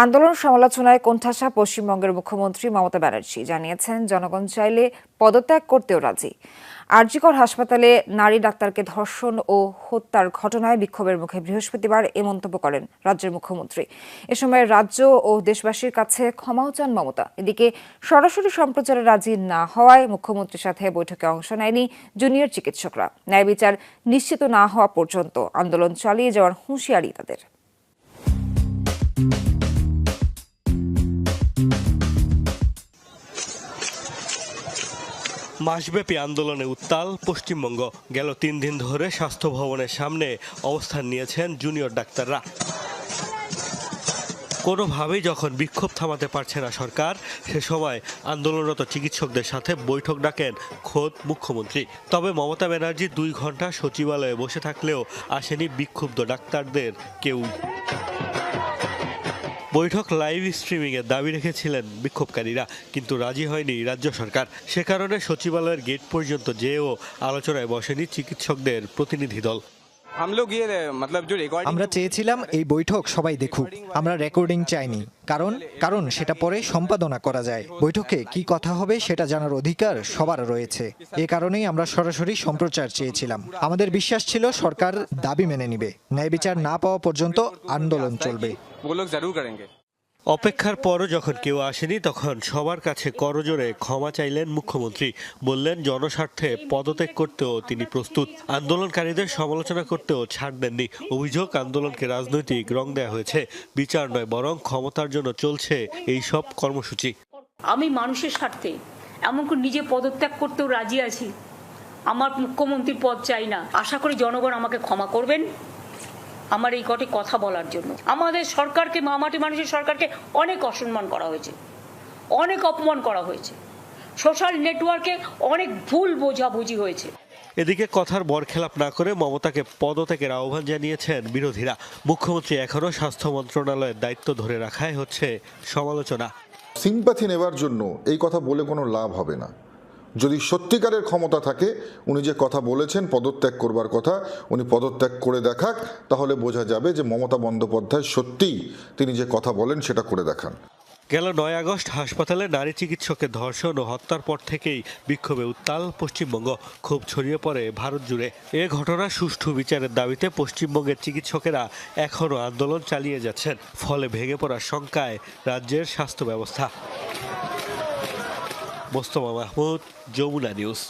আন্দোলন সমালোচনায় কোণঠাসা পশ্চিমবঙ্গের মুখ্যমন্ত্রী মমতা ব্যানার্জি জানিয়েছেন, জনগণ চাইলে পদত্যাগ করতেও রাজি। আরজিকর হাসপাতালে নারী ডাক্তারকে ধর্ষণ ও হত্যার ঘটনায় বিক্ষোভের মুখে বৃহস্পতিবার এ মন্তব্য করেন রাজ্যের মুখ্যমন্ত্রী। এ সময় রাজ্য ও দেশবাসীর কাছে ক্ষমাও চান মমতা। এদিকে সরাসরি সম্প্রচারে রাজি না হওয়ায় মুখ্যমন্ত্রীর সাথে বৈঠকে অংশ নেয়নি জুনিয়র চিকিৎসকরা। ন্যায় বিচার নিশ্চিত না হওয়া পর্যন্ত আন্দোলন চালিয়ে যাওয়ার হুঁশিয়ারি তাদের। মাসব্যাপী আন্দোলনে উত্তাল পশ্চিমবঙ্গ। গেল 3 দিন ধরে স্বাস্থ্য ভবনের সামনে অবস্থান নিয়েছেন জুনিয়র ডাক্তাররা। কোনোভাবেই যখন বিক্ষোভ থামাতে পারছে না সরকার, সে সময় আন্দোলনরত চিকিৎসকদের সাথে বৈঠক ডাকেন খোদ মুখ্যমন্ত্রী। তবে মমতা ব্যানার্জি 2 ঘন্টা সচিবালয়ে বসে থাকলেও আসেনি বিক্ষুব্ধ ডাক্তারদের কেউ। বৈঠক লাইভ স্ট্রিমিংয়ের দাবি রেখেছিলেন বিক্ষোভকারীরা, কিন্তু রাজি হয়নি রাজ্য সরকার। সে কারণে সচিবালয়ের গেট পর্যন্ত যেয়েও আলোচনায় বসেনি চিকিৎসকদের প্রতিনিধি দল। আমরা চেয়েছিলাম এই বৈঠক সবাই দেখুক, আমরা রেকর্ডিং চাইনি, কারণ সেটা পরে সম্পাদনা করা যায়। বৈঠকে কি কথা হবে সেটা জানার অধিকার সবার রয়েছে। এ কারণেই আমরা সরাসরি সম্প্রচার চেয়েছিলাম। আমাদের বিশ্বাস ছিল সরকার দাবি মেনে নিবে। ন্যায় বিচার না পাওয়া পর্যন্ত আন্দোলন চলবে। অপেক্ষার পরও যখন কেউ আসেনি, তখন সবার কাছে করজোড়ে ক্ষমা চাইলেন মুখ্যমন্ত্রী। বললেন জনস্বার্থে পদত্যাগ করতেও তিনি প্রস্তুত। আন্দোলনকারীদের সমালোচনা করতেও ছাড় দেননি। অভিযোগ, আন্দোলনকে রাজনৈতিক রং দেওয়া হয়েছে। বিচার নয়, বরং ক্ষমতার জন্য চলছে এই সব কর্মসূচি। আমি মানুষের স্বার্থে এমনকি নিজে পদত্যাগ করতেও রাজি আছি। আমার মুখ্যমন্ত্রীর পদ চাই না। আশা করি জনগণ আমাকে ক্ষমা করবেন আমার এই কটি কথা বলার জন্য। আমাদের সরকারকে, মামাটি মানুষের সরকারকে অনেক অসম্মান করা হয়েছে, অনেক অপমান করা হয়েছে, সোশ্যাল নেটওয়ার্কে অনেক ভুল বোঝাবুঝি হয়েছে। এদিকে কথার বরখেলাপ না করে মমতাকে পদত্যাগের আহ্বান জানিয়েছেন বিরোধীরা। মুখ্যমন্ত্রী এখনও স্বাস্থ্য মন্ত্রণালয়ের দায়িত্ব ধরে রাখাই হচ্ছে সমালোচনা। সিম্প্যাথি নেবার জন্য এই কথা বলে কোনো লাভ হবে না। যদি সত্যিকারের ক্ষমতা থাকে, উনি যে কথা বলেছেন পদত্যাগ করবার কথা, উনি পদত্যাগ করে দেখাক, তাহলে বোঝা যাবে যে মমতা বন্দ্যোপাধ্যায় সত্যিই তিনি যে কথা বলেন সেটা করে দেখান। গেল 9 আগস্ট হাসপাতালে নারী চিকিৎসকের ধর্ষণ ও হত্যার পর থেকেই বিক্ষোভে উত্তাল পশ্চিমবঙ্গ। ক্ষোভ ছড়িয়ে পড়ে ভারত জুড়ে। এ ঘটনা সুষ্ঠু বিচারের দাবিতে পশ্চিমবঙ্গের চিকিৎসকেরা এখনও আন্দোলন চালিয়ে যাচ্ছেন। ফলে ভেঙে পড়ার শঙ্কায় রাজ্যের স্বাস্থ্য ব্যবস্থা। মোস্তফা মাহমুদ, যমুনা নিউজ।